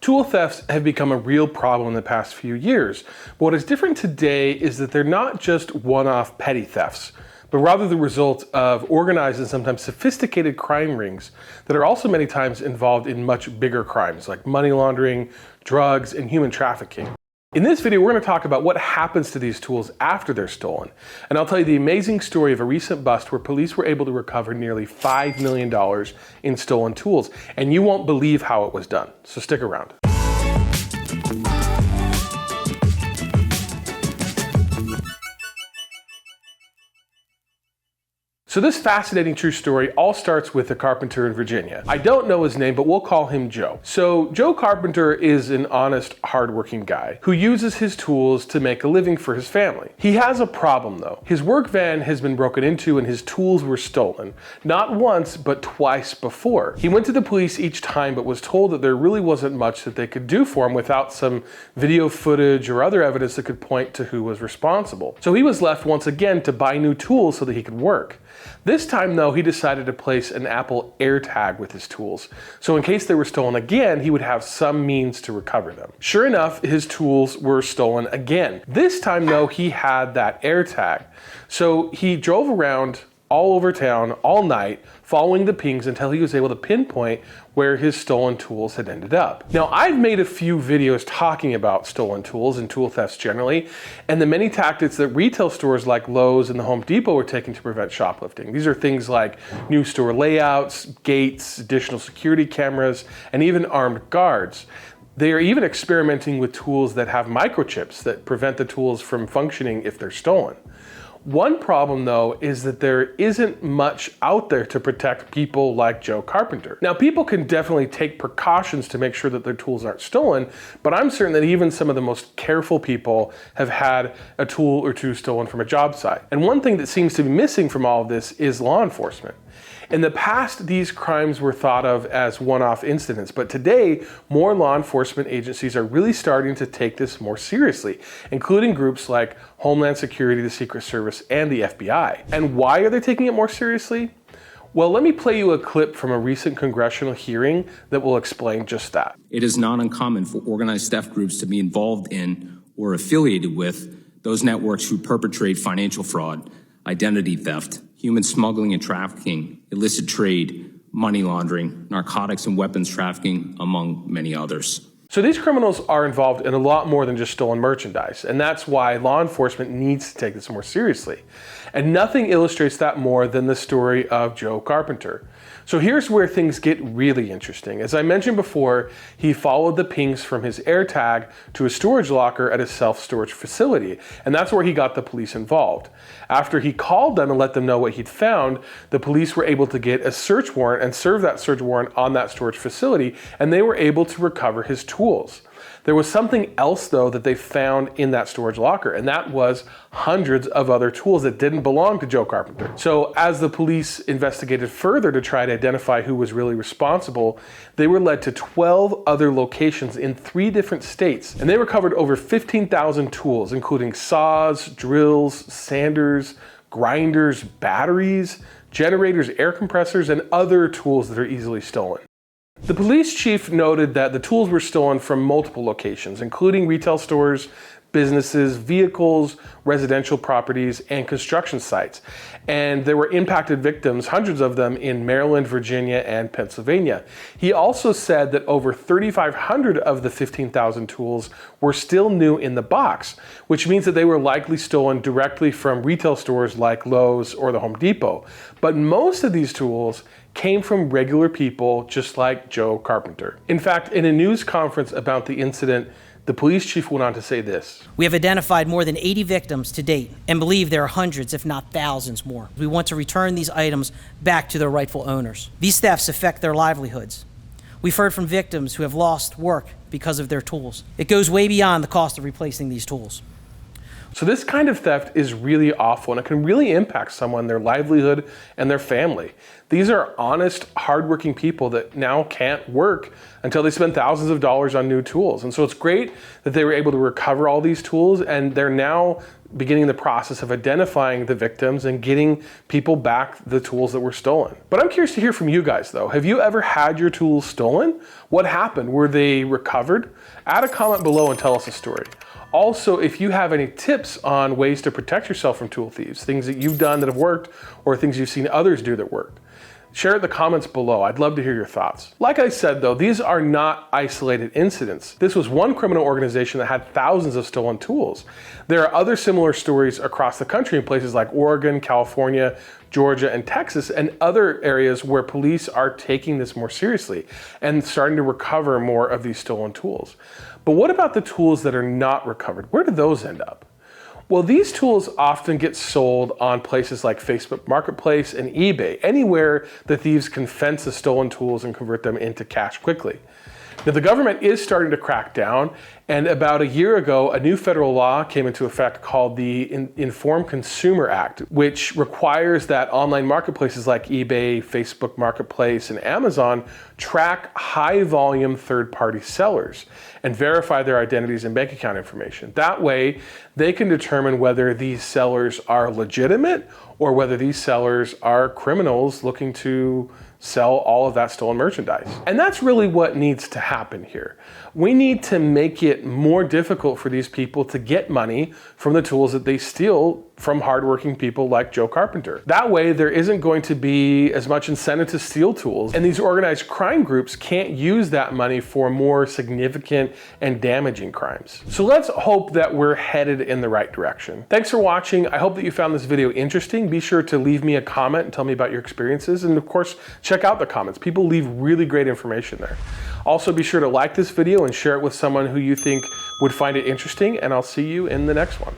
Tool thefts have become a real problem in the past few years. But what is different today is that they're not just one-off petty thefts, but rather the result of organized and sometimes sophisticated crime rings that are also many times involved in much bigger crimes like money laundering, drugs, and human trafficking. In this video, we're going to talk about what happens to these tools after they're stolen. And I'll tell you the amazing story of a recent bust where police were able to recover nearly $5 million in stolen tools. And you won't believe how it was done. So stick around. So this fascinating true story all starts with a carpenter in Virginia. I don't know his name, but we'll call him Joe. So Joe Carpenter is an honest, hardworking guy who uses his tools to make a living for his family. He has a problem though. His work van has been broken into and his tools were stolen. Not once, but twice before. He went to the police each time, but was told that there really wasn't much that they could do for him without some video footage or other evidence that could point to who was responsible. So he was left once again to buy new tools so that he could work. This time though, he decided to place an Apple AirTag with his tools. So in case they were stolen again, he would have some means to recover them. Sure enough, his tools were stolen again. This time though, he had that AirTag. So he drove around all over town all night, following the pings until he was able to pinpoint where his stolen tools had ended up. Now, I've made a few videos talking about stolen tools and tool thefts generally, and the many tactics that retail stores like Lowe's and the Home Depot are taking to prevent shoplifting. These are things like new store layouts, gates, additional security cameras, and even armed guards. They are even experimenting with tools that have microchips that prevent the tools from functioning if they're stolen. One problem though is that there isn't much out there to protect people like Joe Carpenter. Now, people can definitely take precautions to make sure that their tools aren't stolen, but I'm certain that even some of the most careful people have had a tool or two stolen from a job site. And one thing that seems to be missing from all of this is law enforcement. In the past, these crimes were thought of as one-off incidents, but today, more law enforcement agencies are really starting to take this more seriously, including groups like Homeland Security, the Secret Service, and the FBI. And why are they taking it more seriously? Well, let me play you a clip from a recent congressional hearing that will explain just that. It is not uncommon for organized theft groups to be involved in or affiliated with those networks who perpetrate financial fraud, identity theft, human smuggling and trafficking, illicit trade, money laundering, narcotics and weapons trafficking, among many others. So these criminals are involved in a lot more than just stolen merchandise, and that's why law enforcement needs to take this more seriously. And nothing illustrates that more than the story of Joe Carpenter. So here's where things get really interesting. As I mentioned before, he followed the pings from his AirTag to a storage locker at a self-storage facility, and that's where he got the police involved. After he called them and let them know what he'd found, the police were able to get a search warrant and serve that search warrant on that storage facility, and they were able to recover his tools. There was something else though that they found in that storage locker, and that was hundreds of other tools that didn't belong to Joe Carpenter. So as the police investigated further to try to identify who was really responsible, they were led to 12 other locations in 3 different states, and they recovered over 15,000 tools, including saws, drills, sanders, grinders, batteries, generators, air compressors, and other tools that are easily stolen. The police chief noted that the tools were stolen from multiple locations, including retail stores, businesses, vehicles, residential properties, and construction sites. And there were impacted victims, hundreds of them, in Maryland, Virginia, and Pennsylvania. He also said that over 3,500 of the 15,000 tools were still new in the box, which means that they were likely stolen directly from retail stores like Lowe's or the Home Depot. But most of these tools came from regular people just like Joe Carpenter. In fact, in a news conference about the incident, the police chief went on to say this. We have identified more than 80 victims to date and believe there are hundreds, if not thousands more. We want to return these items back to their rightful owners. These thefts affect their livelihoods. We've heard from victims who have lost work because of their tools. It goes way beyond the cost of replacing these tools. So this kind of theft is really awful, and it can really impact someone, their livelihood, and their family. These are honest, hardworking people that now can't work until they spend thousands of dollars on new tools. And so it's great that they were able to recover all these tools, and they're now beginning the process of identifying the victims and getting people back the tools that were stolen. But I'm curious to hear from you guys though. Have you ever had your tools stolen? What happened? Were they recovered? Add a comment below and tell us a story. Also, if you have any tips on ways to protect yourself from tool thieves, things that you've done that have worked, or things you've seen others do that worked, share it in the comments below. I'd love to hear your thoughts. Like I said though, these are not isolated incidents. This was one criminal organization that had thousands of stolen tools. There are other similar stories across the country in places like Oregon, California, Georgia, and Texas, and other areas where police are taking this more seriously and starting to recover more of these stolen tools. But what about the tools that are not recovered? Where do those end up? Well, these tools often get sold on places like Facebook Marketplace and eBay, anywhere the thieves can fence the stolen tools and convert them into cash quickly. Now, the government is starting to crack down, and about a year ago, a new federal law came into effect called the Informed Consumer Act, which requires that online marketplaces like eBay, Facebook Marketplace, and Amazon track high-volume third-party sellers and verify their identities and bank account information. That way, they can determine whether these sellers are legitimate or whether these sellers are criminals looking to sell all of that stolen merchandise. And that's really what needs to happen here. We need to make it more difficult for these people to get money from the tools that they steal from hardworking people like Joe Carpenter. That way, there isn't going to be as much incentive to steal tools, and these organized crime groups can't use that money for more significant and damaging crimes. So let's hope that we're headed in the right direction. Thanks for watching. I hope that you found this video interesting. Be sure to leave me a comment and tell me about your experiences, and of course, check out the comments. People leave really great information there. Also, be sure to like this video and share it with someone who you think would find it interesting, and I'll see you in the next one.